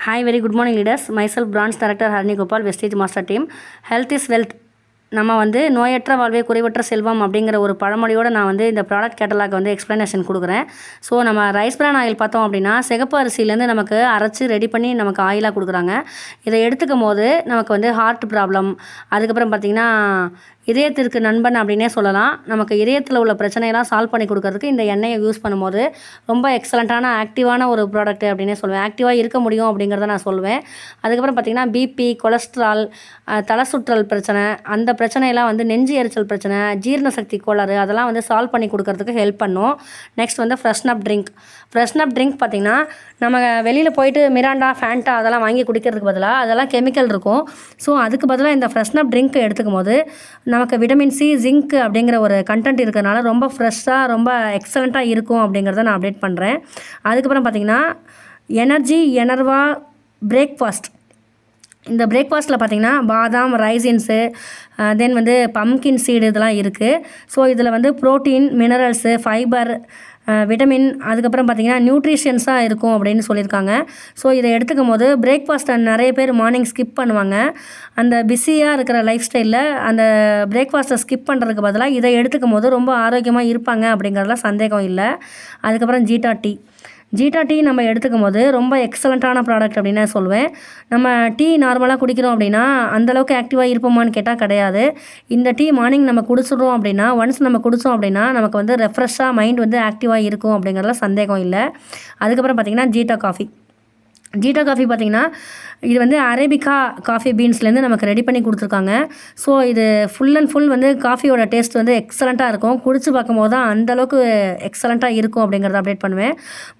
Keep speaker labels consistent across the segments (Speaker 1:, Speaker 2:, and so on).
Speaker 1: Hi, very good morning leaders. Myself Branch Director Harini Gopal, Vestige Master Team. Health is wealth. நம்ம நோயற்ற வாழ்வே குறைவற்ற செல்வம் அப்படிங்கிற ஒரு பழமொழியோடு நான் இந்த ப்ராடக்ட் கேட்டலாக் எக்ஸ்ப்ளனேஷன் கொடுக்குறேன். ஸோ நம்ம ரைஸ் பிரான் ஆயில் பார்த்தோம் அப்படின்னா சிகப்பு அரிசியிலேருந்து நமக்கு அரைச்சி ரெடி பண்ணி நமக்கு ஆயிலாக கொடுக்குறாங்க. இதை எடுத்துக்கும் போது நமக்கு ஹார்ட் ப்ராப்ளம், அதுக்கப்புறம் பார்த்திங்கன்னா இதயத்திற்கு நண்பன் அப்படின்னே சொல்லலாம். நமக்கு இதயத்தில் உள்ள பிரச்சனையெல்லாம் சால்வ் பண்ணி கொடுக்கறதுக்கு இந்த எண்ணெயை யூஸ் பண்ணும்போது ரொம்ப எக்ஸலண்ட்டான ஆக்டிவான ஒரு ப்ராடக்ட் அப்படின்னே சொல்லுவேன். ஆக்டிவாக இருக்க முடியும் அப்படிங்கிறத நான் சொல்லுவேன். அதுக்கப்புறம் பார்த்திங்கன்னா பிபி, கொலஸ்ட்ரால், தலை சுற்றல் பிரச்சனை, அந்த பிரச்சனையெல்லாம் நெஞ்சு எரிச்சல் பிரச்சனை, ஜீரண சக்தி கோளாறு, அதெல்லாம் சால்வ் பண்ணி கொடுக்கறதுக்கு ஹெல்ப் பண்ணும். Next freshen up drink. Freshen up drink பார்த்திங்கன்னா நம்ம வெளியில் போயிட்டு மிராண்டா, ஃபேண்டா அதெல்லாம் வாங்கி குடிக்கிறதுக்கு பதிலாக அதெல்லாம் கெமிக்கல் இருக்கும். ஸோ அதுக்கு பதிலாக இந்த ஃப்ரெஷ்னப் ட்ரிங்க் எடுத்துக்கும் போது நமக்கு விட்டமின் சி, ஜிங்க் அப்படிங்கிற ஒரு கண்டென்ட் இருக்கிறனால ரொம்ப ஃப்ரெஷ்ஷாக ரொம்ப எக்ஸலண்ட்டாக இருக்கும் அப்படிங்கிறத நான் அப்டேட் பண்ணுறேன். அதுக்கப்புறம் பார்த்திங்கன்னா எனர்ஜி எனர்வா பிரேக்ஃபாஸ்ட். இந்த பிரேக்ஃபாஸ்ட்டில் பார்த்திங்கன்னா பாதாம், ரைசின்ஸு, தென் பம்கின் சீடு இதெல்லாம் இருக்குது. ஸோ இதில் ப்ரோட்டீன், மினரல்ஸு, ஃபைபர், விட்டமின், அதுக்கப்புறம் பார்த்திங்கன்னா நியூட்ரிஷன்ஸாக இருக்கும் அப்படின்னு சொல்லியிருக்காங்க. ஸோ இதை எடுத்துக்கும் போது பிரேக்ஃபாஸ்ட்டை நிறைய பேர் மார்னிங் ஸ்கிப் பண்ணுவாங்க. அந்த பிஸியாக இருக்கிற லைஃப் ஸ்டைலில் அந்த பிரேக்ஃபாஸ்ட்டை ஸ்கிப் பண்ணுறதுக்கு பதிலாக இதை எடுத்துக்கும் போது ரொம்ப ஆரோக்கியமாக இருப்பாங்க அப்படிங்கிறதுல சந்தேகம் இல்லை. அதுக்கப்புறம் ஜீட்டா டீ நம்ம எடுத்துக்கும் போது ரொம்ப எக்ஸலண்ட்டான ப்ராடக்ட் அப்படின்னு நான் சொல்லுவேன். நம்ம டீ நார்மலாக குடிக்கிறோம் அப்படின்னா அந்தளவுக்கு ஆக்டிவாக இருப்போமான்னு கேட்டால் கிடையாது. இந்த டீ மார்னிங் நம்ம குடிச்சிடுறோம் அப்படின்னா, ஒன்ஸ் நம்ம குடித்தோம் அப்படின்னா நமக்கு ரெஃப்ரெஷ்ஷாக மைண்ட் ஆக்டிவாக இருக்கும் அப்படிங்கிறதுல சந்தேகம் இல்லை. அதுக்கப்புறம் பார்த்திங்கன்னா ஜீட்டா காஃபி பார்த்திங்கன்னா இது அரேபிகா காஃபி பீன்ஸ்லேருந்து நமக்கு ரெடி பண்ணி கொடுத்துருக்காங்க. ஸோ இது ஃபுல் அண்ட் ஃபுல் காஃபியோட டேஸ்ட் எக்ஸலண்ட்டாக இருக்கும். குடிச்சு பார்க்கும்போது தான் அந்தளவுக்கு எக்ஸலண்ட்டாக இருக்கும் அப்படிங்கிறத அப்டேட் பண்ணுவேன்.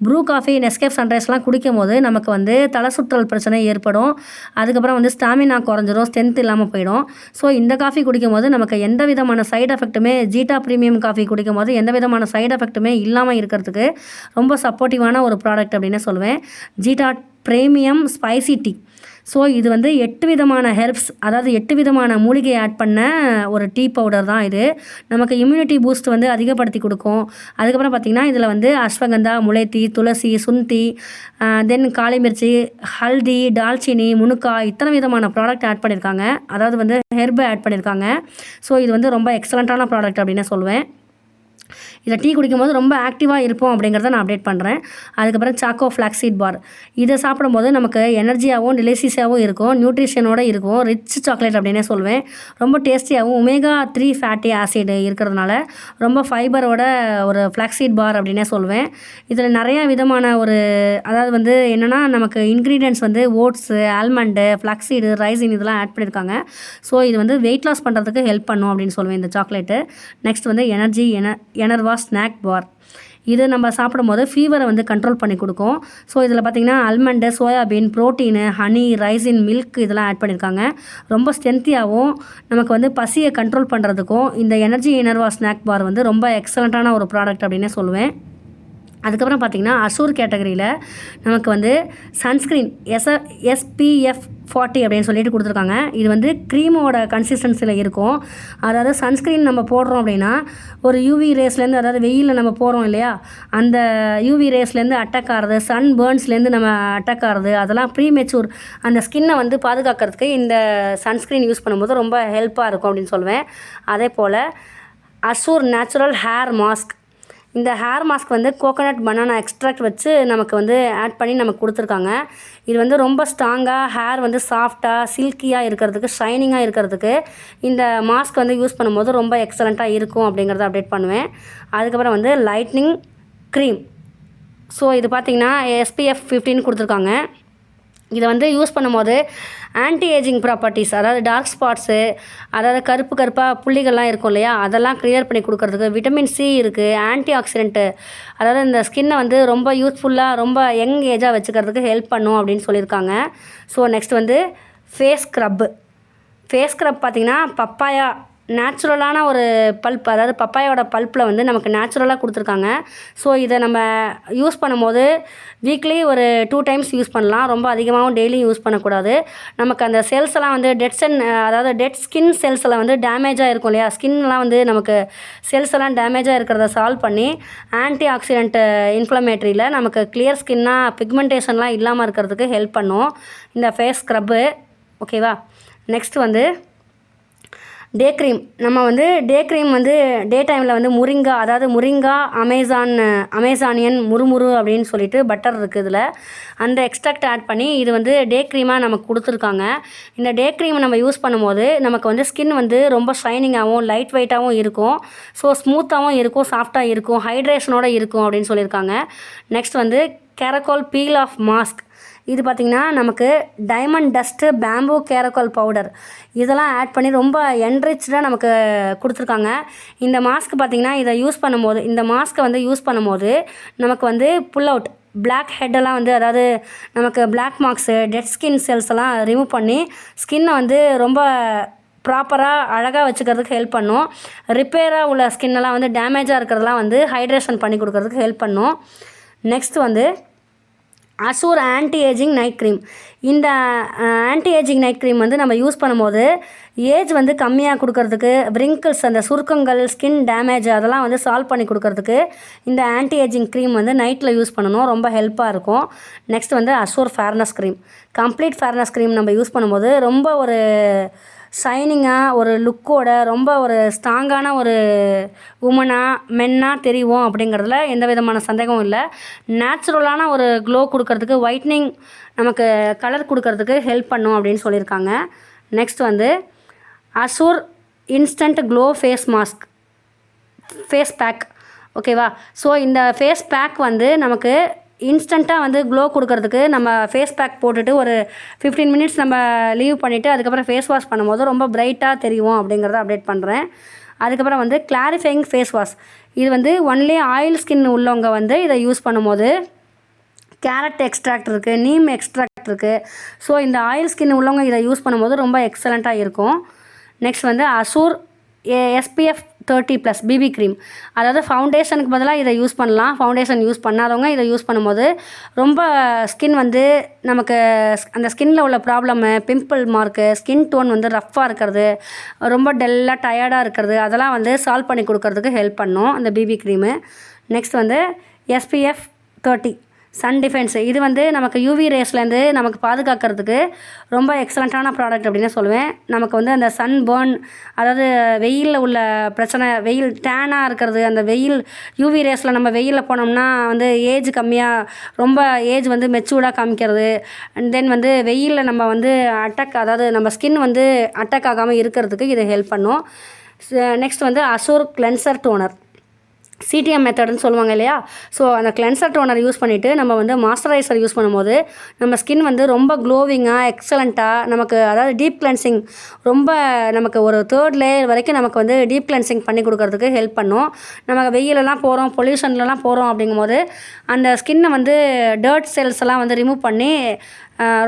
Speaker 1: ப்ரூ காஃபி, நெஸ்கேஃப் சன்ரைஸ்லாம் குடிக்கும் போது நமக்கு தலை சுற்றல் பிரச்சனை ஏற்படும். அதுக்கப்புறம் ஸ்டாமினா குறைஞ்சிரும், ஸ்ட்ரென்த் இல்லாமல் போயிடும். ஸோ இந்த காஃபி குடிக்கும் போது நமக்கு எந்த விதமான சைடு எஃபெக்ட்டுமே, ஜீட்டா ப்ரீமியம் காஃபி குடிக்கும் போது எந்த விதமான சைடு எஃபெக்ட்டுமே இல்லாமல் இருக்கிறதுக்கு ரொம்ப சப்போர்ட்டிவான ஒரு ப்ராடக்ட் அப்படின்னு சொல்லுவேன். ஜீட்டா ப்ரீமியம் ஸ்பைசி டீ. ஸோ இது 8 விதமான ஹெர்ப்ஸ், அதாவது 8 விதமான மூலிகை ஆட் பண்ண ஒரு டீ பவுடர் தான் இது. நமக்கு இம்யூனிட்டி பூஸ்ட் அதிகப்படுத்தி கொடுக்கும். அதுக்கப்புறம் பார்த்திங்கன்னா இதில் அஸ்வகந்தா, முளைத்தி, துளசி, சுந்தி, தென் காளிமிர்ச்சி, ஹல்தி, டால்ச்சினி, முனுக்காய், இத்தனை விதமான ப்ராடக்ட் ஆட் பண்ணியிருக்காங்க. அதாவது ஹெர்பை ஆட் பண்ணியிருக்காங்க. ஸோ இது ரொம்ப எக்ஸலண்ட்டான ப்ராடக்ட் அப்படின்னு சொல்லுவேன். இதை டீ குடிக்கும்போது ரொம்ப ஆக்டிவாக இருப்போம் அப்படிங்கிறத நான் அப்டேட் பண்ணுறேன். அதுக்கப்புறம் சாக்கோ ஃப்ளாக்ஸீட் பார். இதை சாப்பிடும்போது நமக்கு எனர்ஜியாகவும் டெலிசியஸாகவும் இருக்கும், நியூட்ரிஷனோடு இருக்கும். ரிச் சாக்லேட் அப்படின்னே சொல்வேன். ரொம்ப டேஸ்டியாகவும் ஒமேகா 3 ஃபேட்டி ஆசிட் இருக்கிறதுனால ரொம்ப ஃபைபரோட ஒரு ஃப்ளாக்ஸீட் பார் அப்படின்னே சொல்வேன். இதில் நிறையா விதமான அதாவது என்னென்னா நமக்கு ingredients oats, almond, flaxseed, raisin இதெல்லாம் ஆட் பண்ணியிருக்காங்க. ஸோ இது வெயிட் லாஸ் பண்ணுறதுக்கு ஹெல்ப் பண்ணும் அப்படின்னு சொல்லுவேன் இந்த சாக்லேட்டு. நெக்ஸ்ட் எனர்ஜி எனர்வா ஸ்நாக் பார். இது நம்ம சாப்பிடும்போது ஃபீவரை கண்ட்ரோல் பண்ணி கொடுக்கும். ஸோ இதில் பார்த்திங்கன்னா almond, soybean, protein, honey, raisin, milk இதெல்லாம் ஆட் பண்ணியிருக்காங்க. ரொம்ப ஸ்ட்ரென்த்தியாகவும் நமக்கு பசியை கண்ட்ரோல் பண்ணுறதுக்கும் இந்த எனர்ஜி எனர்வா ஸ்நாக் பார் ரொம்ப எக்ஸலண்ட்டான ஒரு ப்ராடக்ட் அப்படின்னே சொல்லுவேன். அதுக்கப்புறம் பார்த்திங்கன்னா அசூர் கேட்டகரியில் நமக்கு சன்ஸ்க்ரீன் SPF 40 அப்படின்னு சொல்லிட்டு கொடுத்துருக்காங்க. இது க்ரீமோட கன்சிஸ்டன்சியில் இருக்கும். அதாவது சன்ஸ்க்ரீன் நம்ம போடுறோம் அப்படின்னா ஒரு யூவி ரேஸ்லேருந்து, அதாவது வெயிலில் நம்ம போகிறோம் இல்லையா, அந்த யூவி ரேஸ்லேருந்து அட்டாக் ஆகிறது, சன் பேர்ன்ஸ்லேருந்து நம்ம அட்டாக் ஆகிறது, அதெல்லாம் ப்ரீமெச்சூர் அந்த ஸ்கின்னை பாதுகாக்கிறதுக்கு இந்த சன்ஸ்க்ரீன் யூஸ் பண்ணும்போது ரொம்ப ஹெல்ப்பாக இருக்கும் அப்படின்னு சொல்லுவேன். அதே போல் அசூர் நேச்சுரல் ஹேர் மாஸ்க். இந்த hair mask coconut banana extract வச்சு நமக்கு ஆட் பண்ணி நமக்கு கொடுத்துருக்காங்க. இது ரொம்ப ஸ்ட்ராங்காக ஹேர் சாஃப்டாக சில்கியாக இருக்கிறதுக்கு, ஷைனிங்காக இருக்கிறதுக்கு இந்த மாஸ்க் யூஸ் பண்ணும்போது ரொம்ப எக்ஸலண்ட்டாக இருக்கும் அப்படிங்கிறத அப்டேட் பண்ணுவேன். அதுக்கப்புறம் லைட்னிங் க்ரீம். ஸோ இது பார்த்திங்கன்னா SPF 15 கொடுத்துருக்காங்க. இதை யூஸ் பண்ணும்போது ஆன்டி ஏஜிங் ப்ராப்பர்ட்டிஸ், அதாவது டார்க் ஸ்பாட்ஸு, அதாவது கருப்பாக புள்ளிகள்லாம் இருக்கும் இல்லையா, அதெல்லாம் க்ளியர் பண்ணி கொடுக்கறதுக்கு விட்டமின் சி இருக்குது, ஆன்டி ஆக்சிடென்ட்டு, அதாவது இந்த ஸ்கின்னை ரொம்ப யூஸ்ஃபுல்லாக ரொம்ப யங் ஏஜாக வச்சுக்கிறதுக்கு ஹெல்ப் பண்ணும் அப்படின்னு சொல்லியிருக்காங்க. ஸோ நெக்ஸ்ட் ஃபேஸ் ஸ்க்ரப் பார்த்திங்கன்னா பப்பாயா நேச்சுரலான ஒரு பல்ப், அதாவது பப்பாயோட பல்ப்பில் வந்து நமக்கு நேச்சுரலாக கொடுத்துருக்காங்க. ஸோ இதை நம்ம யூஸ் பண்ணும்போது வீக்லி ஒரு 2 டைம்ஸ் யூஸ் பண்ணலாம். ரொம்ப அதிகமாகவும் டெய்லியும் யூஸ் பண்ணக்கூடாது. நமக்கு அந்த செல்ஸ் எல்லாம் வந்து அதாவது டெட் ஸ்கின் செல்ஸ் எல்லாம் வந்து டேமேஜாக இருக்கும் இல்லையா, ஸ்கின்லாம் வந்து நமக்கு செல்ஸ் எல்லாம் டேமேஜாக இருக்கிறத சால்வ் பண்ணி ஆன்டி ஆக்சிடென்ட் இன்ஃப்ளமேட்டரியில் நமக்கு கிளியர் ஸ்கின்னாக பிக்மெண்டேஷன்லாம் இல்லாமல் இருக்கிறதுக்கு ஹெல்ப் பண்ணும் இந்த ஃபேஸ் ஸ்க்ரப்பு. ஓகேவா. நெக்ஸ்ட் வந்து டே க்ரீம். நம்ம வந்து டே க்ரீம் வந்து டே டைமில் வந்து முரிங்கா, அதாவது முரிங்கா, அமேசானியன் முறுமுறு அப்படின்னு சொல்லிட்டு பட்டர் இருக்குது இதில். அந்த எக்ஸ்ட்ராக்ட் ஆட் பண்ணி இது வந்து டே க்ரீமாக நமக்கு கொடுத்துருக்காங்க. இந்த டே க்ரீம் நம்ம யூஸ் பண்ணும்போது நமக்கு வந்து ஸ்கின் வந்து ரொம்ப ஷைனிங்காகவும் லைட் வெயிட்டாகவும் இருக்கும். ஸோ ஸ்மூத்தாகவும் இருக்கும், சாஃப்டாக இருக்கும், ஹைட்ரேஷனோடு இருக்கும் அப்படின்னு சொல்லியிருக்காங்க. நெக்ஸ்ட் வந்து கேரக்கோல் பீல் ஆஃப் மாஸ்க். இது பார்த்திங்கன்னா நமக்கு டைமண்ட் டஸ்ட்டு, பேம்பூ கேரக்கோல் பவுடர் இதெல்லாம் ஆட் பண்ணி ரொம்ப என்ரிச்சாக நமக்கு கொடுத்துருக்காங்க. இந்த மாஸ்க் பார்த்திங்கன்னா இதை யூஸ் பண்ணும்போது, இந்த மாஸ்க்கை வந்து யூஸ் பண்ணும்போது நமக்கு வந்து புல் அவுட் பிளாக் ஹெட்டெல்லாம் வந்து, அதாவது நமக்கு black marks, dead skin cells எல்லாம் ரிமூவ் பண்ணி ஸ்கின்னை வந்து ரொம்ப ப்ராப்பராக அழகாக வச்சுக்கிறதுக்கு ஹெல்ப் பண்ணும். ரிப்பேராக உள்ள ஸ்கின்னெல்லாம் வந்து டேமேஜாக இருக்கிறதெல்லாம் வந்து ஹைட்ரேஷன் பண்ணி கொடுக்கறதுக்கு ஹெல்ப் பண்ணும். நெக்ஸ்ட் வந்து Assure anti ageing night cream. இந்த ஆன்டி ஏஜிங் நைட் க்ரீம் வந்து நம்ம யூஸ் பண்ணும்போது ஏஜ் வந்து கம்மியாக கொடுக்கறதுக்கு, விரிங்கிள்ஸ், அந்த சுருக்கங்கள், ஸ்கின் டேமேஜ் அதெல்லாம் வந்து சால்வ் பண்ணி கொடுக்கறதுக்கு இந்த ஆன்டி ஏஜிங் க்ரீம் வந்து நைட்டில் யூஸ் பண்ணணும், ரொம்ப ஹெல்ப்பாக இருக்கும். நெக்ஸ்ட் வந்து Assure fairness cream. Complete fairness cream நம்ம யூஸ் பண்ணும்போது ரொம்ப ஒரு ஷைனிங்காக, ஒரு லுக்கோட, ரொம்ப ஒரு ஸ்ட்ராங்கான ஒரு மென்னாக தெரியும் அப்படிங்கிறதுல எந்த விதமான சந்தேகமும் இல்லை. நேச்சுரலான ஒரு க்ளோ கொடுக்கறதுக்கு, ஒயிட்னிங் நமக்கு கலர் கொடுக்கறதுக்கு ஹெல்ப் பண்ணும் அப்படின்னு சொல்லியிருக்காங்க. நெக்ஸ்ட் வந்து Assure instant glow face mask, face pack. ஓகேவா. ஸோ இந்த ஃபேஸ் பேக் வந்து நமக்கு இன்ஸ்டண்ட்டாக வந்து க்ளோ கொடுக்கறதுக்கு நம்ம ஃபேஸ் பேக் போட்டுட்டு ஒரு 15 மினிட்ஸ் நம்ம லீவ் பண்ணிவிட்டு அதுக்கப்புறம் ஃபேஸ் வாஷ் பண்ணும்போது ரொம்ப பிரைட்டாக தெரியும் அப்படிங்கிறத அப்டேட் பண்ணுறேன். அதுக்கப்புறம் வந்து கிளாரிஃபையிங் ஃபேஸ் வாஷ். இது வந்து ஒன்லி ஆயில் ஸ்கின் உள்ளவங்க வந்து இதை யூஸ் பண்ணும்போது கேரட் எக்ஸ்ட்ராக்ட் இருக்குது, நீம் எக்ஸ்ட்ராக்ட் இருக்குது. ஸோ இந்த ஆயில் ஸ்கின் உள்ளவங்க இதை யூஸ் பண்ணும்போது ரொம்ப எக்ஸலண்ட்டாக இருக்கும். நெக்ஸ்ட் வந்து அசூர் SPF 30+ பிபி க்ரீம். அதாவது ஃபவுண்டேஷனுக்கு பதிலாக இதை யூஸ் பண்ணலாம். ஃபவுண்டேஷன் யூஸ் பண்ணாதவங்க இதை யூஸ் பண்ணும்போது ரொம்ப ஸ்கின் வந்து நமக்கு அந்த ஸ்கின்னில் உள்ள problem, pimple mark, skin tone வந்து ரஃப்பாக இருக்கிறது, ரொம்ப டல்லாக டயர்டாக இருக்கிறது, அதெல்லாம் வந்து சால்வ் பண்ணி கொடுக்கறதுக்கு ஹெல்ப் பண்ணும் அந்த பிபி க்ரீமு. நெக்ஸ்ட் வந்து SPF 30 சன் டிஃபென்ஸ். இது வந்து நமக்கு யூவி ரேஸ்லேருந்து நமக்கு பாதுகாக்கிறதுக்கு ரொம்ப எக்ஸலண்ட்டான ப்ராடக்ட் அப்படின்னு சொல்லுவேன். நமக்கு வந்து அந்த சன் பேர்ன், அதாவது வெயிலில் உள்ள பிரச்சனை, வெயில் டேனாக இருக்கிறது, அந்த வெயில் யூவி ரேஸில் நம்ம வெயிலில் போனோம்னா வந்து ஏஜ் கம்மியாக, ரொம்ப ஏஜ் வந்து மெச்சூர்டாக காமிக்கிறது, அண்ட் தென் வந்து வெயிலில் நம்ம வந்து அதாவது நம்ம ஸ்கின் வந்து அட்டாக் ஆகாமல் இருக்கிறதுக்கு இது ஹெல்ப் பண்ணும். நெக்ஸ்ட் வந்து அசூர் கிளென்சர் டோனர், CTM மெத்தட்னு சொல்லுவாங்க இல்லையா. ஸோ அந்த கிளென்சர் டோனர் யூஸ் பண்ணிவிட்டு நம்ம வந்து மாய்ஸ்சரைசர் யூஸ் பண்ணும்போது நம்ம ஸ்கின் வந்து ரொம்ப க்ளோவிங்காக, எக்ஸலண்ட்டாக நமக்கு, அதாவது டீப் கிளென்சிங், ரொம்ப நமக்கு ஒரு 3rd லேயர் வரைக்கும் நமக்கு வந்து டீப் கிளென்சிங் பண்ணி கொடுக்கறதுக்கு ஹெல்ப் பண்ணும். நம்ம வெயிலெலாம் போகிறோம், பொல்யூஷன்லலாம் போகிறோம் அப்படிங்கும்போது அந்த ஸ்கின்னை வந்து டர்ட் செல்ஸ் எல்லாம் வந்து ரிமூவ் பண்ணி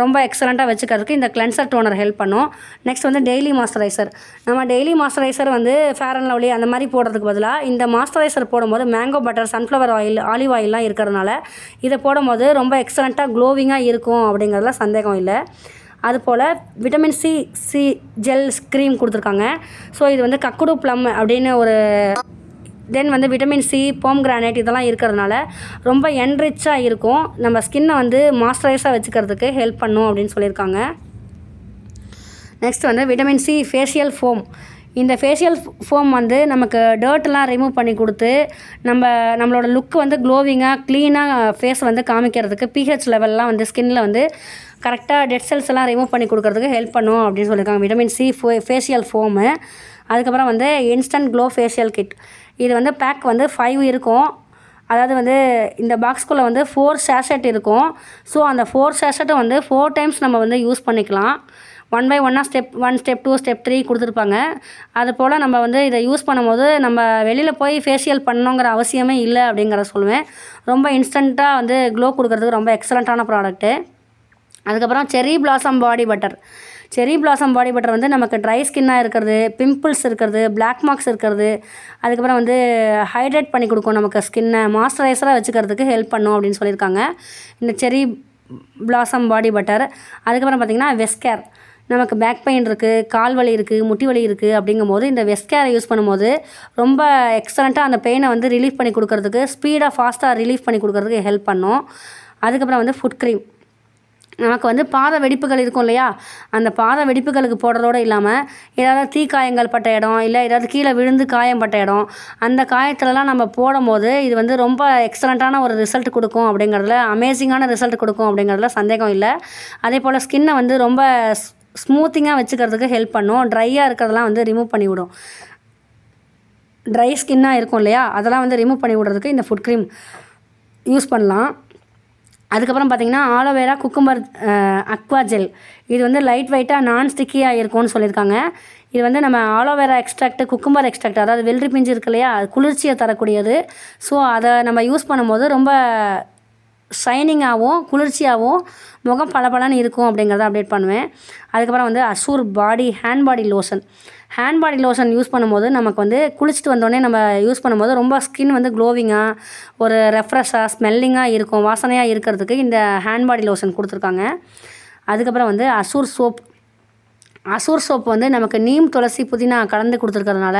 Speaker 1: ரொம்ப எக்ஸலண்ட்டாக வச்சுக்கிறதுக்கு இந்த கிளென்சர் டோனர் ஹெல்ப் பண்ணும். நெக்ஸ்ட் வந்து டெய்லி மாய்ஸ்சரைசர். நம்ம டெய்லி மாய்ஸ்சரைசர் வந்து ஃபேர் அண்ட் லவ்லி அந்த மாதிரி போடுறதுக்கு பதிலாக இந்த மாய்ஸ்சரைசர் போடும்போது mango butter, sunflower oil, olive ஆயிலெலாம் இருக்கிறதுனால இதை போடும்போது ரொம்ப எக்ஸலண்ட்டாக க்ளோவிங்காக இருக்கும் அப்படிங்கிறதுல சந்தேகம் இல்லை. அதுபோல் விட்டமின் சி ஜெல் க்ரீம் கொடுத்துருக்காங்க. ஸோ இது வந்து கக்குடு ப்ளம் அப்படின்னு ஒரு, தென் வந்து விட்டமின் சி, போம்கிரானைட் இதெல்லாம் இருக்கிறதுனால ரொம்ப என்ரிச்சாக இருக்கும், நம்ம ஸ்கின்னை வந்து மாய்ஸ்சரைஸாக வச்சுக்கிறதுக்கு ஹெல்ப் பண்ணும் அப்படின்னு சொல்லியிருக்காங்க. நெக்ஸ்ட் வந்து விட்டமின் சி ஃபேஷியல் ஃபோம். இந்த ஃபேஷியல் ஃபோம் வந்து நமக்கு டர்ட்லாம் ரிமூவ் பண்ணி கொடுத்து நம்மளோட லுக்கு வந்து க்ளோவிங்காக, க்ளீனாக ஃபேஸ் வந்து காமிக்கிறதுக்கு, pH லெவல்லாம் வந்து ஸ்கின்னில் வந்து கரெக்டாக டெட் செல்ஸ் எல்லாம் ரிமூவ் பண்ணி கொடுக்கறதுக்கு ஹெல்ப் பண்ணும் அப்படின்னு சொல்லியிருக்காங்க விட்டமின் சி ஃபேஷியல் ஃபோமு. அதுக்கப்புறம் வந்து இன்ஸ்டன்ட் க்ளோ ஃபேஷியல் கிட். இது வந்து பேக் வந்து 5 இருக்கும். அதாவது வந்து இந்த பாக்ஸ்குள்ளே வந்து 4 சேஷட் இருக்கும். ஸோ அந்த 4 சேஷட்டை வந்து 4 டைம்ஸ் நம்ம வந்து யூஸ் பண்ணிக்கலாம். 1 by 1 ஸ்டெப் 1, ஸ்டெப் 2, ஸ்டெப் 3 கொடுத்துருப்பாங்க. அது போல் நம்ம வந்து இதை யூஸ் பண்ணும்போது நம்ம வெளியில் போய் ஃபேஷியல் பண்ணணுங்கிற அவசியமே இல்லை அப்படிங்கிறத சொல்லுவேன். ரொம்ப இன்ஸ்டண்ட்டாக வந்து க்ளோ கொடுக்கறதுக்கு ரொம்ப எக்ஸலண்ட்டான ப்ராடக்ட்டு. அதுக்கப்புறம் செர்ரி பிளாசம் பாடி பட்டர். செரி பிளாசம் பாடி பட்டர் வந்து நமக்கு ட்ரை ஸ்கின்னாக இருக்கிறது, பிம்பிள்ஸ் இருக்கிறது, பிளாக் மார்க்ஸ் இருக்கிறது, அதுக்கப்புறம் வந்து ஹைட்ரேட் பண்ணி கொடுக்கும், நமக்கு ஸ்கின்னை மாய்ஸ்சரைசராக வச்சுக்கிறதுக்கு ஹெல்ப் பண்ணும் அப்படின்னு சொல்லியிருக்காங்க இந்த செரி பிளாசம் பாடி பட்டர். அதுக்கப்புறம் பார்த்திங்கன்னா வெஸ்கேர், நமக்கு பேக் பெயின் இருக்குது, கால் வலி இருக்குது, முட்டி வலி இருக்குது அப்படிங்கும்போது இந்த வெஸ்கேரை யூஸ் பண்ணும்போது ரொம்ப எக்ஸலண்ட்டாக அந்த பெயினை வந்து ரிலீஃப் பண்ணி கொடுக்கறதுக்கு, ஸ்பீடாக ஃபாஸ்ட்டாக ரிலீஃப் பண்ணி கொடுக்கறதுக்கு ஹெல்ப் பண்ணும். அதுக்கப்புறம் வந்து ஃபுட் க்ரீம், நமக்கு வந்து பாத வெடிப்புகள் இருக்கும் இல்லையா, அந்த பாத வெடிப்புகளுக்கு போடுறதோடு இல்லாமல் ஏதாவது தீக்காயங்கள் பட்ட இடம், இல்லை ஏதாவது கீழே விழுந்து காயம் பட்ட இடம், அந்த காயத்துலலாம் நம்ம போடும்போது இது வந்து ரொம்ப எக்ஸலண்ட்டான ஒரு ரிசல்ட் கொடுக்கும் அப்படிங்கிறதுல, அமேசிங்கான ரிசல்ட் கொடுக்கும் அப்படிங்கிறதுல சந்தேகம் இல்லை. அதே போல் ஸ்கின்னை வந்து ரொம்ப ஸ்மூத்திங்காக வச்சுக்கிறதுக்கு ஹெல்ப் பண்ணும். ட்ரையாக இருக்கிறதெல்லாம் வந்து ரிமூவ் பண்ணி விடும். ட்ரை ஸ்கின்னாக இருக்கும் இல்லையா, அதெல்லாம் வந்து ரிமூவ் பண்ணி விடுறதுக்கு இந்த ஃபுட் க்ரீம் யூஸ் பண்ணலாம். அதுக்கப்புறம் பார்த்திங்கன்னா ஆலோவேரா குக்கும்பர் அக்வா ஜெல், இது வந்து லைட் வெயிட்டாக நான் ஸ்டிக்கியாக இருக்கும்னு சொல்லியிருக்காங்க. இது வந்து நம்ம ஆலோவேரா எக்ஸ்ட்ராக்ட், குக்கும்பர் எக்ஸ்ட்ராக்ட், அதாவது வெள்ளரி பிஞ்சு இருக்கு இல்லையா, அது குளிர்ச்சியை தரக்கூடியது. ஸோ அதை நம்ம யூஸ் பண்ணும்போது ரொம்ப ஷைனிங்காகவும் குளிர்ச்சியாகவும் முகம் பளபளன்னு இருக்கும் அப்படிங்கிறத அப்டேட் பண்ணுவேன். அதுக்கப்புறம் வந்து Assure hand body lotion use பண்ணும்போது நமக்கு வந்து குளிச்சுட்டு வந்தோடனே நம்ம யூஸ் பண்ணும்போது ரொம்ப ஸ்கின் வந்து க்ளோவிங்காக, ஒரு ரெஃப்ரெஷ்ஷாக, ஸ்மெல்லிங்காக இருக்கும், வாசனையாக இருக்கிறதுக்கு இந்த ஹேண்ட் பாடி லோஷன் கொடுத்துருக்காங்க. அதுக்கப்புறம் வந்து அசூர் சோப் வந்து நமக்கு நீம், துளசி, புதினா கலந்து கொடுத்துருக்கறதுனால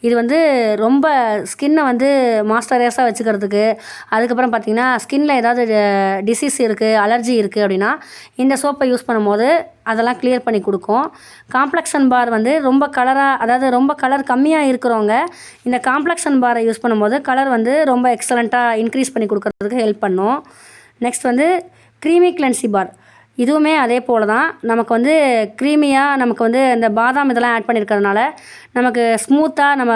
Speaker 1: இது வந்து ரொம்ப ஸ்கின்னை வந்து மாய்ஸ்சரைஸாக வச்சுக்கிறதுக்கு, அதுக்கப்புறம் பார்த்திங்கன்னா ஸ்கின்னில் ஏதாவது டிசீஸ் இருக்குது, அலர்ஜி இருக்குது அப்படின்னா இந்த சோப்பை யூஸ் பண்ணும்போது அதெல்லாம் கிளியர் பண்ணி கொடுக்கும். காம்ப்ளெக்ஷன் பார் வந்து ரொம்ப கலராக, அதாவது ரொம்ப கலர் கம்மியாக இருக்கிறவங்க இந்த காம்ப்ளெக்ஷன் பாரை யூஸ் பண்ணும்போது கலர் வந்து ரொம்ப எக்ஸலண்ட்டாக இன்க்ரீஸ் பண்ணி கொடுக்கறதுக்கு ஹெல்ப் பண்ணும். நெக்ஸ்ட் வந்து க்ரீமி கிளென்சி பார், இதுவுமே அதே போல் தான், நமக்கு வந்து க்ரீமியாக, நமக்கு வந்து இந்த பாதாம் இதெல்லாம் ஆட் பண்ணியிருக்கிறதுனால நமக்கு ஸ்மூத்தாக நம்ம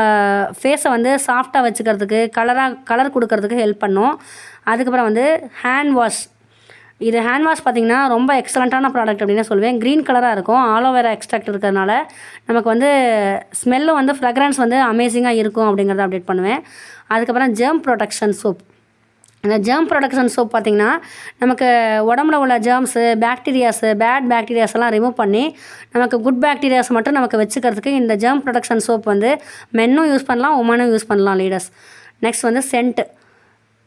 Speaker 1: ஃபேஸை வந்து சாஃப்டாக வச்சுக்கிறதுக்கு, கலர் கொடுக்கறதுக்கு ஹெல்ப் பண்ணும். அதுக்கப்புறம் வந்து ஹேண்ட் வாஷ், இது ஹேண்ட் வாஷ் பார்த்திங்கன்னா ரொம்ப எக்ஸலண்ட்டான ப்ராடக்ட் அப்படின்னு சொல்லுவேன். க்ரீன் கலராக இருக்கும், ஆலோவேரா எக்ஸ்ட்ராக்ட் இருக்கிறதுனால நமக்கு வந்து ஸ்மெல்லும் வந்து ஃப்ராக்ரன்ஸ் வந்து அமேசிங்காக இருக்கும் அப்படிங்கிறத அப்டேட் பண்ணுவேன். அதுக்கப்புறம் ஜெர்ம் ப்ரொடெக்ஷன் சோப், இந்த ஜெர்ம் ப்ரொடக்ஷன் சோப் பார்த்திங்கன்னா நமக்கு உடம்புல உள்ள ஜெர்ம்ஸு, பேட் பேக்டீரியாஸ் எல்லாம் ரிமூவ் பண்ணி நமக்கு குட் பேக்டீரியாஸ் மட்டும் நமக்கு வச்சுக்கிறதுக்கு இந்த ஜெர்ம் ப்ரொடக்ஷன் சோப் வந்து மென்னும் யூஸ் பண்ணலாம், உமனும் யூஸ் பண்ணலாம், லீடர்ஸ். நெக்ஸ்ட் வந்து சென்ட்,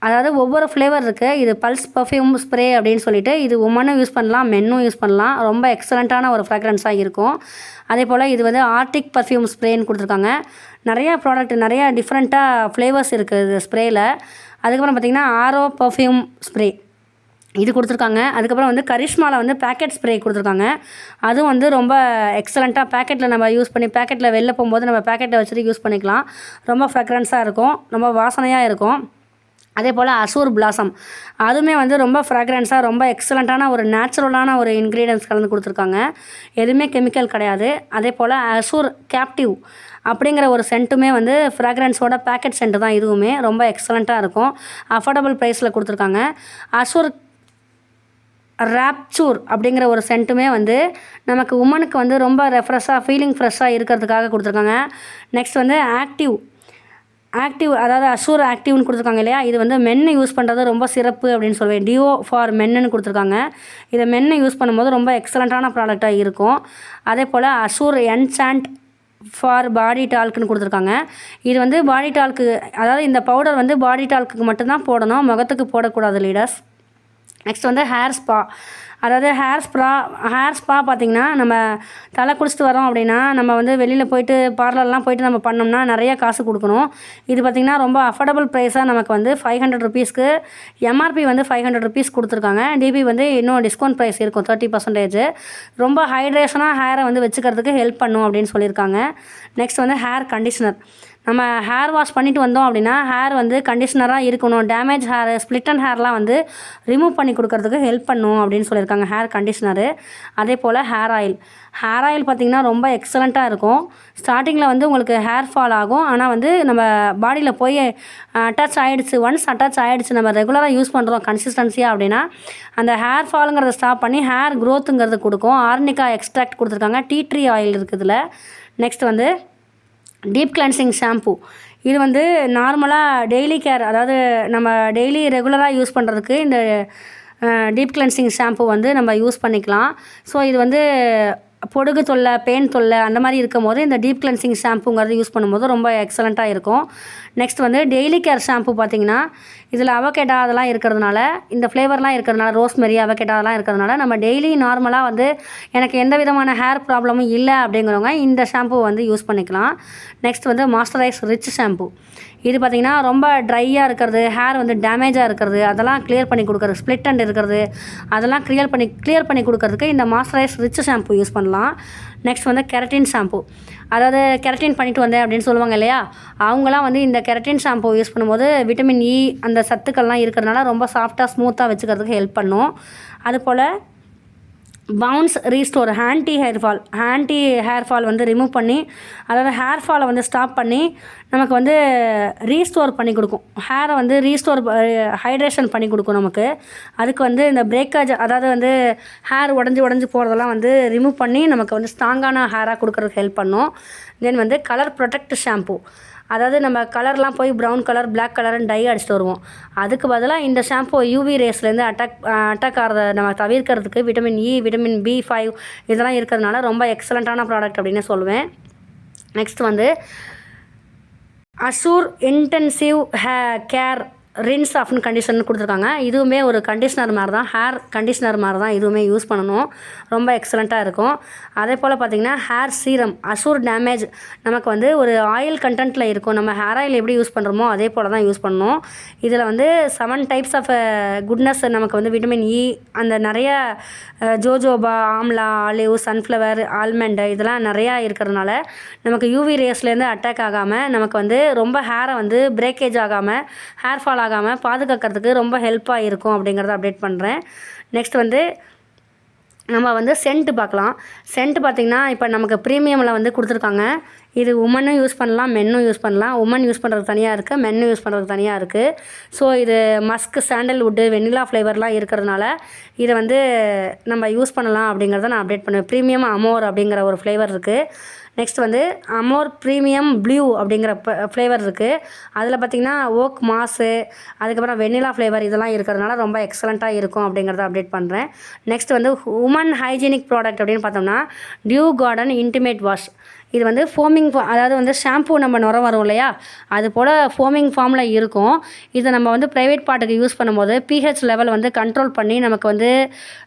Speaker 1: அதாவது ஒவ்வொரு ஃப்ளேவர் இருக்குது. இது பல்ஸ் பர்ஃப்யூம் ஸ்ப்ரே அப்படின்னு சொல்லிட்டு இது உமனும் யூஸ் பண்ணலாம், மென்னும் யூஸ் பண்ணலாம். ரொம்ப எக்ஸலண்ட்டான ஒரு ஃப்ராக்ரன்ஸாக இருக்கும். அதே போல் இது வந்து ஆர்டிக் பர்ஃப்யூம் ஸ்ப்ரேன்னு கொடுத்துருக்காங்க. நிறையா ப்ராடக்ட், நிறையா டிஃப்ரெண்ட்டாக ஃப்ளேவர்ஸ் இருக்குது இது ஸ்ப்ரேயில். அதுக்கப்புறம் பார்த்திங்கன்னா ஆரோ பர்ஃப்யூம் ஸ்ப்ரே இது கொடுத்துருக்காங்க. அதுக்கப்புறம் வந்து கரிஷ்மாவில் வந்து பேக்கெட் ஸ்ப்ரே கொடுத்துருக்காங்க. அதுவும் வந்து ரொம்ப எக்ஸலண்ட்டாக பேக்கெட்டில் நம்ம யூஸ் பண்ணி, பேக்கெட்டில் வெளில போகும்போது நம்ம பேக்கெட்டை வச்சுட்டு யூஸ் பண்ணிக்கலாம். ரொம்ப ஃப்ராக்ரன்ஸாக இருக்கும், ரொம்ப வாசனையாக இருக்கும். அதே போல் அசூர் பிளாசம், அதுவுமே வந்து ரொம்ப ஃப்ராக்ரன்ஸாக, ரொம்ப எக்ஸலண்ட்டான ஒரு நேச்சுரலான ஒரு இன்க்ரீடியன்ஸ் கலந்து கொடுத்துருக்காங்க. எதுவுமே கெமிக்கல் கிடையாது. அதே போல் அசூர் கேப்டிவ் அப்படிங்கிற ஒரு சென்ட்டுமே வந்து ஃப்ராக்ரன்ஸோட பேக்கெட் சென்ட்டு தான், இதுவுமே ரொம்ப எக்ஸலண்ட்டாக இருக்கும். அஃபோர்டபுள் ப்ரைஸில் கொடுத்துருக்காங்க. அசூர் ராப்சூர் அப்படிங்கிற ஒரு சென்ட்டுமே வந்து நமக்கு உமனுக்கு வந்து ரொம்ப ரெஃப்ரெஷ்ஷாக, ஃபீலிங் ஃப்ரெஷ்ஷாக இருக்கிறதுக்காக கொடுத்துருக்காங்க. நெக்ஸ்ட் வந்து ஆக்டிவ், அதாவது அசூர் ஆக்டிவ்னு கொடுத்துருக்காங்க இல்லையா, இது வந்து மென்னு யூஸ் பண்ணுறது ரொம்ப சிறப்பு அப்படின்னு சொல்லுவேன். டியோ ஃபார் மென்னுன்னு கொடுத்துருக்காங்க. இதை மென்னு யூஸ் பண்ணும்போது ரொம்ப எக்ஸலண்ட்டான ப்ராடக்டாக இருக்கும். அதே போல் அசூர் என்சாண்ட் ஃபார் பாடி டால்க்குன்னு கொடுத்துருக்காங்க. இது வந்து பாடி டால்க்கு, அதாவது இந்த பவுடர் வந்து பாடி டால்க்குக்கு மட்டும்தான் போடணும், முகத்துக்கு போடக்கூடாது, லீடர்ஸ். நெக்ஸ்ட் வந்து ஹேர் ஸ்பா, அதாவது ஹேர் ஸ்பா பார்த்திங்கன்னா நம்ம தலை குளிச்சுட்டு வரோம் அப்படின்னா நம்ம வந்து வெளியில் போயிட்டு பார்லர்லாம் போயிட்டு நம்ம பண்ணோம்னா நிறையா காசு கொடுக்கணும். இது பார்த்திங்கன்னா ரொம்ப அஃபோர்டபுள் ப்ரைஸாக நமக்கு வந்து 500 ருபீஸ்க்கு, எம்ஆர்பி வந்து 500 ருபீஸ் கொடுத்துருக்காங்க. டிபி வந்து இன்னும் டிஸ்கவுண்ட் ப்ரைஸ் இருக்கும் 30%. ரொம்ப ஹைட்ரேஷனாக ஹேரை வந்து வச்சுக்கிறதுக்கு ஹெல்ப் பண்ணும் அப்படின்னு சொல்லியிருக்காங்க. நெக்ஸ்ட் வந்து ஹேர் கண்டிஷ்னர், நம்ம ஹேர் வாஷ் பண்ணிவிட்டு வந்தோம் அப்படின்னா ஹேர் வந்து கண்டிஷ்னராக இருக்கணும். டேமேஜ் ஹேர், ஸ்ப்ளிட்டன் ஹேர்லாம் வந்து ரிமூவ் பண்ணி கொடுக்கறதுக்கு ஹெல்ப் பண்ணும் அப்படின்னு சொல்லியிருக்காங்க ஹேர் கண்டிஷ்னரு. அதே போல் ஹேர் ஆயில் பார்த்திங்கன்னா ரொம்ப எக்ஸலண்ட்டாக இருக்கும். ஸ்டார்டிங்கில் வந்து உங்களுக்கு ஹேர் ஃபால் ஆகும், ஆனால் வந்து நம்ம பாடியில் போய் ஒன்ஸ் அட்டாச் ஆகிடுச்சு, நம்ம ரெகுலராக யூஸ் பண்ணுறோம் கன்சிஸ்டன்சியாக அப்படின்னா அந்த ஹேர் ஃபாலுங்கிறத ஸ்டாப் பண்ணி ஹேர் க்ரோத்துங்கிறது கொடுக்கும். ஆர்னிகா எக்ஸ்ட்ராக்ட் கொடுத்துருக்காங்க. டீ ட்ரீ ஆயில் இருக்குது இதில். நெக்ஸ்ட் வந்து டீப் கிளென்சிங் ஷாம்பு, இது வந்து நார்மலாக டெய்லி கேர், அதாவது நம்ம டெய்லி ரெகுலராக யூஸ் பண்ணுறதுக்கு இந்த டீப் கிளென்சிங் ஷாம்பு வந்து நம்ம யூஸ் பண்ணிக்கலாம். ஸோ இது வந்து பொடுகு தொல்லை, பெயின் தொல்லை அந்த மாதிரி இருக்கும்போது இந்த டீப் கிளென்சிங் ஷாம்புங்கிறது யூஸ் பண்ணும்போது ரொம்ப எக்ஸலண்ட்டாக இருக்கும். நெக்ஸ்ட் வந்து டெய்லி கேர் ஷாம்பு பார்த்திங்கன்னா இதில் அவகேடா அதெல்லாம் இருக்கிறதுனால, இந்த ஃப்ளேவர்லாம் இருக்கிறதுனால, ரோஸ்மெரி அவகேடா அதெல்லாம் இருக்கிறதுனால நம்ம டெய்லி நார்மலாக வந்து எனக்கு எந்த விதமான ஹேர் ப்ராப்ளமும் இல்லை அப்படிங்கிறவங்க இந்த ஷாம்பு வந்து யூஸ் பண்ணிக்கலாம். நெக்ஸ்ட் வந்து மாய்ஸ்சரைஸ் ரிச் ஷாம்பு. இது பார்த்திங்கன்னா ரொம்ப ட்ரையாக இருக்கிறது, ஹேர் வந்து டேமேஜாக இருக்கிறது, அதெல்லாம் கிளியர் பண்ணி கொடுக்குறது, ஸ்ப்ளிட் அண்ட் இருக்கிறது அதெல்லாம் கிளியர் பண்ணி கொடுக்கறதுக்கு இந்த மாய்ஸ்சரைஸ் ரிச் ஷாம்பு யூஸ் பண்ணலாம். நெக்ஸ்ட் வந்து கெரட்டின் ஷாம்பு. அதாவது கெரட்டின் பண்ணிட்டு வந்தேன் அப்படின்னு சொல்லுவாங்க இல்லையா, அவங்களாம் வந்து இந்த கெரட்டின் ஷாம்பு யூஸ் பண்ணும்போது விட்டமின் இ அந்த சத்துக்கள்லாம் இருக்கிறதுனால ரொம்ப சாஃப்டாக ஸ்மூத்தாக வச்சுக்கிறதுக்கு ஹெல்ப் பண்ணும். அதுபோல் bounce restore anti hair fall வந்து ரிமூவ் பண்ணி, அதாவது ஹேர் ஃபாலை வந்து ஸ்டாப் பண்ணி நமக்கு வந்து ரீஸ்டோர் பண்ணி கொடுக்கும். ஹேரை வந்து ஹைட்ரேஷன் பண்ணி கொடுக்கும் நமக்கு. அதுக்கு வந்து இந்த பிரேக்கேஜ், அதாவது வந்து ஹேர் உடஞ்சி போகிறதெல்லாம் வந்து ரிமூவ் பண்ணி நமக்கு வந்து ஸ்ட்ராங்கான ஹேராக கொடுக்குறதுக்கு ஹெல்ப் பண்ணும். தென் வந்து கலர் ப்ரொடெக்ட் ஷாம்பு. அதாவது நம்ம கலர்லாம் போய் ப்ரௌன் கலர், பிளாக் கலர்னு டை அடிச்சுட்டு வருவோம். அதுக்கு பதிலாக இந்த ஷாம்பு யூவி ரேஸ்லேருந்து அட்டாக் ஆகிறத நம்ம தவிர்க்கிறதுக்கு விட்டமின் இ, விட்டமின் B5 இதெல்லாம் இருக்கிறதுனால ரொம்ப எக்ஸலண்ட்டான ப்ராடக்ட் அப்படின்னு சொல்லுவேன். நெக்ஸ்ட் வந்து அஷூர் இன்டென்சிவ் கேர் ரின்ஸ் ஆஃப்னு கண்டிஷன் கொடுத்துருக்காங்க. இதுவுமே ஒரு கண்டிஷ்னர் மாதிரி தான், ஹேர் கண்டிஷ்னர் மாதிரி தான் இதுவுமே யூஸ் பண்ணணும். ரொம்ப எக்ஸலண்ட்டாக இருக்கும். அதே போல் பார்த்திங்கன்னா ஹேர் சீரம் அஷூர் டேமேஜ் நமக்கு வந்து ஒரு ஆயில் கண்டென்ட்டில் இருக்கும். நம்ம ஹேர் ஆயில் எப்படி யூஸ் பண்ணுறோமோ அதே போல் தான் யூஸ் பண்ணணும். இதில் வந்து 7 டைப்ஸ் ஆஃப் குட்னஸ் நமக்கு வந்து விட்டமின் இ, அந்த நிறைய jojoba, amla, olive, sunflower, almond இதெல்லாம் நிறையா இருக்கிறதுனால நமக்கு யூவி ரேஸ்லேருந்து அட்டாக் ஆகாமல், நமக்கு வந்து ரொம்ப ஹேரை வந்து பிரேக்கேஜ் ஆகாமல், ஹேர் ஃபால் ஆகாமல் பாதுகாக்கிறதுக்கு ரொம்ப ஹெல்ப்பாக இருக்கும் அப்படிங்கிறத அப்டேட் பண்ணுறேன். நெக்ஸ்ட் வந்து நம்ம வந்து சென்ட் பார்க்கலாம். சென்ட் பார்த்திங்கன்னா இப்போ நமக்கு ப்ரீமியமில் வந்து கொடுத்துருக்காங்க. இது உமனும் யூஸ் பண்ணலாம், மென்னும் யூஸ் பண்ணலாம். உமன் யூஸ் பண்ணுறதுக்கு தனியாக இருக்குது, மென்னு யூஸ் பண்ணுறதுக்கு தனியாக இருக்குது. ஸோ இது மஸ்க், சாண்டல்வுட்டு, வெண்ணிலா ஃப்ளேவர்லாம் இருக்கிறதுனால இதை வந்து நம்ம யூஸ் பண்ணலாம் அப்படிங்கிறத நான் அப்டேட் பண்ணுவேன். ப்ரீமியம் அமோர் அப்படிங்கிற ஒரு ஃப்ளேவர் இருக்குது. நெக்ஸ்ட் வந்து அமோர் ப்ரீமியம் ப்ளூ அப்படிங்கிற ஃப்ளேவர் இருக்குது. அதில் பார்த்திங்கன்னா ஓக் மாஸு, அதுக்கப்புறம் வெண்ணிலா ஃப்ளேவர் இதெல்லாம் இருக்கிறதுனால ரொம்ப எக்ஸலண்ட்டாக இருக்கும் அப்படிங்கிறத அப்டேட் பண்ணுறேன். நெக்ஸ்ட் வந்து உமன் ஹைஜீனிக் ப்ராடக்ட் அப்படின்னு பார்த்தோம்னா டியூ கார்டன் இன்டிமேட் வாஷ். இது வந்து அதாவது வந்து ஷாம்பூ நம்ம நுர வரும் இல்லையா, அது போல் ஃபோமிங் ஃபார்மில் இருக்கும். இதை நம்ம வந்து ப்ரைவேட் பார்ட்டுக்கு யூஸ் பண்ணும்போது pH லெவல் வந்து கண்ட்ரோல் பண்ணி நமக்கு வந்து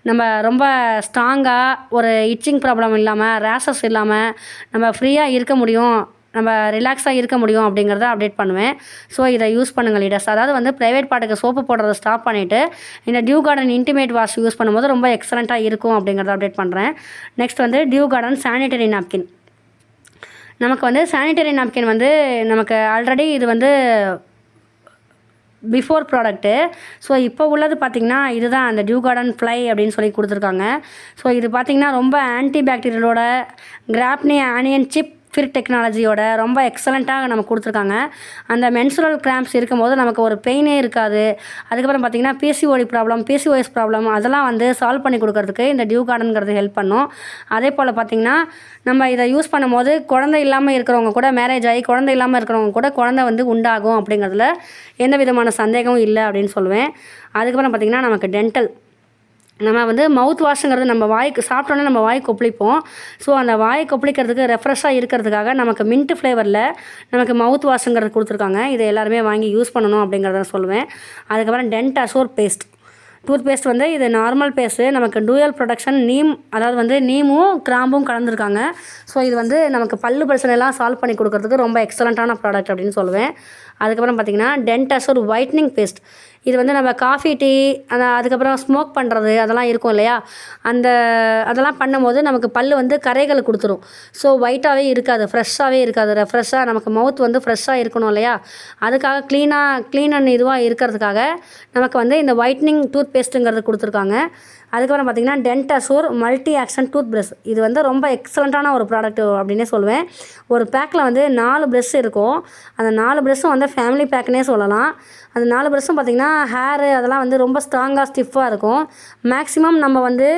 Speaker 1: நம்ம ரொம்ப ஸ்ட்ராங்காக ஒரு இச்சிங் ப்ராப்ளம் இல்லாமல், ரேஷஸ் இல்லாமல் நம்ம ஃப்ரீயாக இருக்க முடியும், நம்ம ரிலாக்ஸாக இருக்க முடியும் அப்படிங்கிறத அப்டேட் பண்ணுவேன். ஸோ இதை யூஸ் பண்ணுங்கள் லீடர்ஸ். அதாவது வந்து ப்ரைவேட் பார்ட்டுக்கு சோப்பு போடுறதை ஸ்டாப் பண்ணிவிட்டு இந்த dew garden intimate wash use பண்ணும்போது ரொம்ப எக்ஸலண்ட்டாக இருக்கும் அப்படிங்கிறத அப்டேட் பண்ணுறேன். நெக்ஸ்ட் வந்து டியூ கார்டன் சானிடரி நாப்கின். நமக்கு வந்து சானிடரி நாப்கின் வந்து நமக்கு ஆல்ரெடி இது வந்து பிஃபோர் ப்ராடக்ட்டு. ஸோ இப்போ உள்ளது பார்த்திங்கன்னா இதுதான் அந்த டியூ கார்டன் ஃப்ளை அப்படின்னு சொல்லி கொடுத்துருக்காங்க. ஸோ இது பார்த்திங்கன்னா ரொம்ப ஆன்டி பாக்டீரியலோட கிராப்னி ஆனியன் சிப் ஃபிர் டெக்னாலஜியோட ரொம்ப எக்ஸலண்ட்டாக நமக்கு கொடுத்துருக்காங்க. அந்த மென்சுரல் கிராம்ப்ஸ் இருக்கும்போது நமக்கு ஒரு பெயினே இருக்காது. அதுக்கப்புறம் பார்த்திங்கன்னா பிசிஓஎஸ் ப்ராப்ளம் அதெல்லாம் வந்து சால்வ் பண்ணி கொடுக்கறதுக்கு இந்த டியூ கார்டனுங்கிறது ஹெல்ப் பண்ணும். அதே போல் பார்த்திங்கன்னா நம்ம இதை யூஸ் பண்ணும்போது குழந்தை இல்லாமல் இருக்கிறவங்க கூட, மேரேஜ் ஆகி குழந்தை இல்லாமல் இருக்கிறவங்க கூட குழந்தை வந்து உண்டாகும் அப்படிங்கிறதுல எந்த விதமான சந்தேகமும் இல்லை அப்படின்னு சொல்லுவேன். அதுக்கப்புறம் பார்த்திங்கன்னா நமக்கு டென்டல், நம்ம வந்து மவுத் வாஷுங்கிறது நம்ம வாய்க்கு சாப்பிட்டோன்னே நம்ம வாய் கொப்பளிப்போம். ஸோ அந்த வாய் கொப்பளிக்கிறதுக்கு ரெஃப்ரெஷ்ஷாக இருக்கிறதுக்காக நமக்கு மின்ட் ஃப்ளேவரில் நமக்கு மவுத் வாஷுங்கிறது கொடுத்துருக்காங்க. இதை எல்லாருமே வாங்கி யூஸ் பண்ணணும் அப்படிங்கிறத சொல்லுவேன். அதுக்கப்புறம் Dentassure paste, tooth paste வந்து இது நார்மல் பேஸ்ட்டு, நமக்கு டூயல் ப்ரொடக்ஷன் அதாவது வந்து நீமும் கிராம்பும் கலந்துருக்காங்க. ஸோ இது வந்து நமக்கு பல்லு பிரச்சனைலாம் சால்வ் பண்ணி கொடுக்கறதுக்கு ரொம்ப எக்ஸலண்ட்டான ப்ராடக்ட் அப்படின்னு சொல்லுவேன். அதுக்கப்புறம் பார்த்திங்கன்னா டென்ட் அஷூர் ஒயிட்னிங் பேஸ்ட். இது வந்து நம்ம காஃபி, டீ, அதுக்கப்புறம் ஸ்மோக் பண்ணுறது அதெல்லாம் இருக்கும் இல்லையா, அதெல்லாம் பண்ணும்போது நமக்கு பல் வந்து கரைகளை கொடுத்துரும். ஸோ ஒயிட்டாகவே இருக்காது, ஃப்ரெஷ்ஷாகவே இருக்காது. ரெஃப்ரெஷ்ஷாக நமக்கு மவுத் வந்து ஃப்ரெஷ்ஷாக இருக்கணும் இல்லையா, அதுக்காக க்ளீன் அண்ட் இதுவாக இருக்கிறதுக்காக நமக்கு வந்து இந்த ஒயிட்னிங் டூத் பேஸ்ட்டுங்கிறது கொடுத்துருக்காங்க. அதுக்கப்புறம் பார்த்திங்கன்னா Dentassure multi action tooth brush. இது வந்து ரொம்ப எக்ஸலண்ட்டான ஒரு ப்ராடக்ட் அப்படின்னே சொல்லுவேன். ஒரு பேக்கில் வந்து 4 ப்ரஷ் இருக்கும். அந்த 4 ப்ரஷ்ஷும் வந்து ஃபேமிலி பேக்குன்னே சொல்லலாம். அந்த 4 ப்ரஷ்ஷும் பார்த்திங்கன்னா ஹேரு அதெல்லாம் வந்து ரொம்ப ஸ்ட்ராங்காக ஸ்டிஃபாக இருக்கும். மேக்ஸிமம் நம்ம வந்து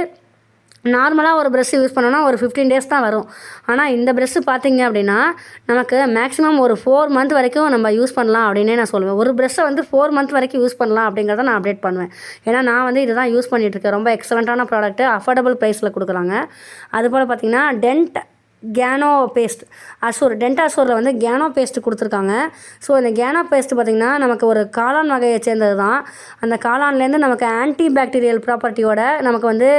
Speaker 1: நார்மலாக ஒரு ப்ரெஷ்ஷு யூஸ் பண்ணோன்னா ஒரு 15 டேஸ் தான் வரும். ஆனால் இந்த ப்ரெஷ்ஷு பார்த்தீங்க அப்படின்னா நமக்கு மேக்ஸிமம் ஒரு 4 மந்த் வரைக்கும் நம்ம யூஸ் பண்ணலாம் அப்படின்னே நான் சொல்லுவேன். ஒரு ப்ரெஷ்ஷை வந்து 4 மந்த் வரைக்கும் யூஸ் பண்ணலாம் அப்படிங்கிறத நான் அப்டேட் பண்ணுவேன். ஏன்னா நான் வந்து இதை தான் யூஸ் பண்ணிகிட்ருக்கேன். ரொம்ப எக்ஸலண்ட்டான ப்ராடக்ட்டு, அஃபோர்டபுள் ப்ரைஸில் கொடுக்குறாங்க. அதுபோல் பார்த்திங்கன்னா கேனோ பேஸ்ட் டென்ட் அசூரில் வந்து கேனோ பேஸ்ட்டு கொடுத்துருக்காங்க. ஸோ இந்த கேனோ பேஸ்ட்டு பார்த்திங்கன்னா நமக்கு ஒரு காளான் வகையை சேர்ந்தது தான். அந்த காளான்லேருந்து நமக்கு ஆன்டி பாக்டீரியல் ப்ராப்பர்ட்டியோட நமக்கு வந்து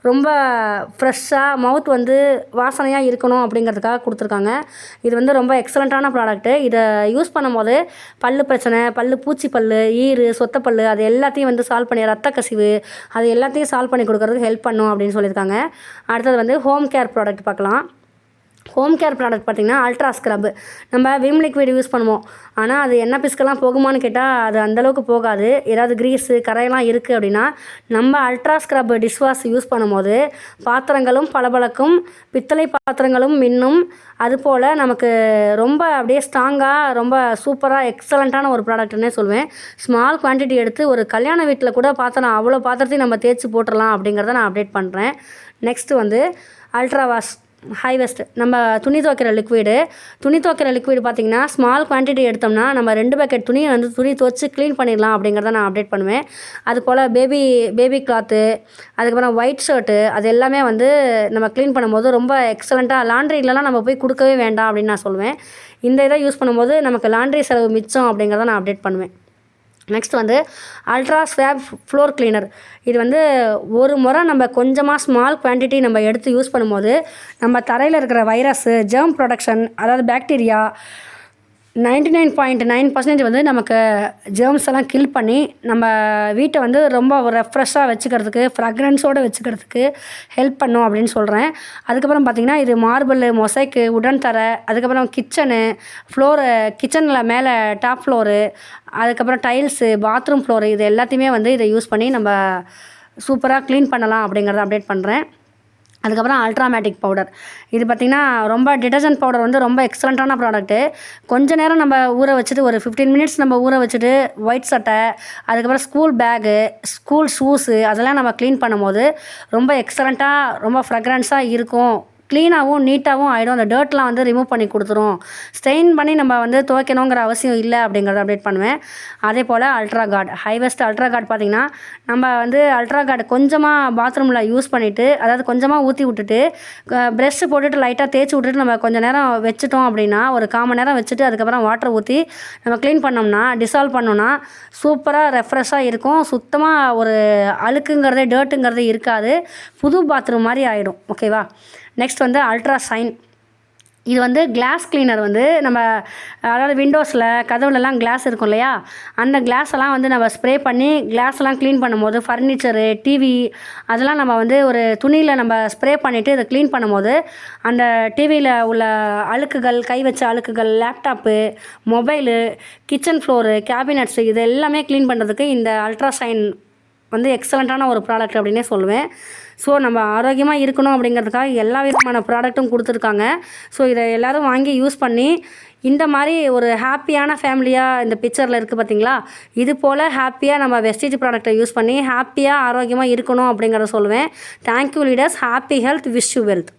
Speaker 1: ரொம்ப ஃப்ரெஷ்ஷாக மவுத் வந்து வாசனையாக இருக்கணும் அப்படிங்கிறதுக்காக கொடுத்துருக்காங்க. இது வந்து ரொம்ப எக்ஸலண்ட்டான ப்ராடக்ட்டு. இதை யூஸ் பண்ணும்போது பிரச்சனை, பூச்சி ஈறு, சொத்தைப்பல் அது எல்லாத்தையும் வந்து சால்வ் பண்ணி, ரத்த கசிவு அது எல்லாத்தையும் சால்வ் பண்ணி கொடுக்குறதுக்கு ஹெல்ப் பண்ணும் அப்படின்னு சொல்லியிருக்காங்க. அடுத்தது வந்து ஹோம் கேர் ப்ராடக்ட் பார்க்கலாம். ஹோம் கேர் ப்ராடக்ட் பார்த்திங்கன்னா அல்ட்ரா ஸ்க்ரப். நம்ம விம் லிக்விட் யூஸ் பண்ணுவோம், ஆனால் அது எண்ணெய் பிஸ்கெல்லாம் போகுமான்னு கேட்டால் அது அந்தளவுக்கு போகாது. ஏதாவது க்ரீஸு கரையெல்லாம் இருக்குது அப்படின்னா நம்ம அல்ட்ரா ஸ்க்ரப் டிஷ்வாஷ் யூஸ் பண்ணும்போது பாத்திரங்களும் பளபளக்கும், பித்தளை பாத்திரங்களும் மின்னும். அதுபோல் நமக்கு ரொம்ப அப்படியே ஸ்ட்ராங்காக ரொம்ப சூப்பராக எக்ஸலண்ட்டான ஒரு ப்ராடக்ட்னே சொல்லுவேன். ஸ்மால் குவான்டிட்டி எடுத்து ஒரு கல்யாண வீட்டில் கூட பாத்திரம் அவ்வளோ பாத்திரத்தையும் நம்ம தேய்ச்சி போட்டுடலாம் அப்படிங்கிறத நான் அப்டேட் பண்ணுறேன். நெக்ஸ்ட்டு வந்து அல்ட்ரா வாஷ் ஹை வெஸ்ட். நம்ம துணி துவைக்கிற லிக்விடு பார்த்திங்கன்னா ஸ்மால் குவான்டிட்டி எடுத்தோம்னா நம்ம 2 பக்கெட் துணியை வந்து துணி துவைச்சி க்ளீன் பண்ணிடலாம் அப்படிங்கிறத நான் அப்டேட் பண்ணுவேன். அதுபோல் பேபி கிளாத்து, அதுக்கப்புறம் ஒயிட் ஷர்ட்டு அது எல்லாமே வந்து நம்ம க்ளீன் பண்ணும்போது ரொம்ப எக்ஸலண்ட்டாக லாண்ட்ரிலலாம் நம்ம போய் கொடுக்கவே வேண்டாம் அப்படின்னு நான் சொல்லுவேன். இந்த இதை யூஸ் பண்ணும்போது நமக்கு லாண்ட்ரி செலவு மிச்சம் அப்படிங்கிறத நான் அப்டேட் பண்ணுவேன். நெக்ஸ்ட் வந்து அல்ட்ரா ஸ்வாப் ஃப்ளோர் கிளீனர். இது வந்து ஒரு முறை நம்ம கொஞ்சமாக ஸ்மால் குவான்டிட்டி நம்ம எடுத்து யூஸ் பண்ணும்போது நம்ம தரையில் இருக்கிற வைரஸு, ஜெர்ம் ப்ரொடக்ஷன், அதாவது பாக்டீரியா 99.9% வந்து நமக்கு ஜெர்ம்ஸ் எல்லாம் கில் பண்ணி நம்ம வீட்டை வந்து ரொம்ப ரெஃப்ரெஷ்ஷாக வச்சுக்கிறதுக்கு, ஃப்ராக்ரன்ஸோடு வச்சுக்கிறதுக்கு ஹெல்ப் பண்ணும் அப்படின்னு சொல்கிறேன். அதுக்கப்புறம் பார்த்திங்கன்னா இது மார்பிள், மொசைக்கு, உடன் தரை, அதுக்கப்புறம் கிச்சனில் மேலே டாப் ஃப்ளோரு, அதுக்கப்புறம் டைல்ஸு, பாத்ரூம் ஃப்ளோரு இது எல்லாத்தையுமே வந்து இதை யூஸ் பண்ணி நம்ம சூப்பராக க்ளீன் பண்ணலாம் அப்படிங்கிறத அப்டேட் பண்ணுறேன். அதுக்கப்புறம் அல்ட்ராமேட்டிக் பவுடர். இது பார்த்திங்கன்னா ரொம்ப டிடர்ஜென்ட் பவுடர் வந்து ரொம்ப எக்ஸலண்ட்டான ப்ராடக்ட்டு. கொஞ்ச நேரம் நம்ம ஊற வச்சுட்டு ஒரு 15 மினிட்ஸ் நம்ம ஊற வச்சுட்டு ஒயிட் சட்டை, அதுக்கப்புறம் ஸ்கூல் பேகு, ஸ்கூல் ஷூஸு அதெல்லாம் நம்ம க்ளீன் பண்ணும்போது ரொம்ப எக்ஸலண்ட்டாக ரொம்ப ஃப்ராக்ரன்ஸாக இருக்கும். க்ளீனாகவும் நீட்டாகவும் ஆகிடும். அந்த டர்ட்லாம் வந்து ரிமூவ் பண்ணி கொடுத்துரும். ஸ்டெயின் பண்ணி நம்ம வந்து துவைக்கணுங்கிற அவசியம் இல்லை அப்படிங்கிறத அப்டேட் பண்ணுவேன். அதே போல் அல்ட்ரா கார்டு ஹைவெஸ்ட் அல்ட்ரா கார்டு பார்த்திங்கன்னா நம்ம வந்து அல்ட்ரா கார்டு கொஞ்சமாக பாத்ரூமில் யூஸ் பண்ணிவிட்டு, அதாவது கொஞ்சமாக ஊற்றி விட்டுட்டு ப்ரெஷ்ஷு போட்டுட்டு லைட்டாக தேய்ச்சி விட்டுட்டு நம்ம கொஞ்சம் நேரம் வச்சுட்டோம் அப்படின்னா ஒரு 1/4 மணி நேரம் வச்சுட்டு அதுக்கப்புறம் வாட்டர் ஊற்றி நம்ம க்ளீன் பண்ணோம்னா, டிசால்வ் பண்ணோம்னா சூப்பராக ரெஃப்ரெஷ்ஷாக இருக்கும். சுத்தமாக ஒரு டர்ட்டுங்கிறதே இருக்காது. புது பாத்ரூம் மாதிரி ஆகிடும். ஓகேவா? நெக்ஸ்ட் வந்து அல்ட்ரா ஷைன். இது வந்து கிளாஸ் கிளீனர் வந்து நம்ம அதாவது விண்டோஸில் கதவுலலாம் கிளாஸ் இருக்கும் இல்லையா, அந்த கிளாஸெல்லாம் வந்து நம்ம ஸ்ப்ரே பண்ணி கிளாஸெல்லாம் க்ளீன் பண்ணும்போது ஃபர்னிச்சரு, டிவி அதெல்லாம் நம்ம வந்து ஒரு துணியில் நம்ம ஸ்ப்ரே பண்ணிவிட்டு இதை க்ளீன் பண்ணும்போது அந்த டிவியில் உள்ள அழுக்குகள், கை வச்ச அழுக்குகள், லேப்டாப்பு, மொபைலு, கிச்சன் ஃப்ளோரு, கேபினட்ஸு இது எல்லாமே க்ளீன் பண்ணுறதுக்கு இந்த அல்ட்ரா ஷைன் வந்து எக்ஸலண்ட்டான ஒரு ப்ராடக்ட் அப்படின்னே சொல்லுவேன். ஸோ நம்ம ஆரோக்கியமாக இருக்கணும் அப்படிங்கிறதுக்காக எல்லா விதமான ப்ராடக்ட்டும் கொடுத்துருக்காங்க. ஸோ இதை எல்லோரும் வாங்கி யூஸ் பண்ணி இந்த மாதிரி ஒரு ஹாப்பியான ஃபேமிலியாக இந்த பிக்சரில் இருக்குது பார்த்திங்களா, இது போல் ஹாப்பியாக நம்ம வெஸ்டேஜ் ப்ராடக்ட்டை யூஸ் பண்ணி ஹாப்பியாக ஆரோக்கியமாக இருக்கணும் அப்படிங்கிறத சொல்லுவேன். Thank you leaders. Happy health, wish you wealth.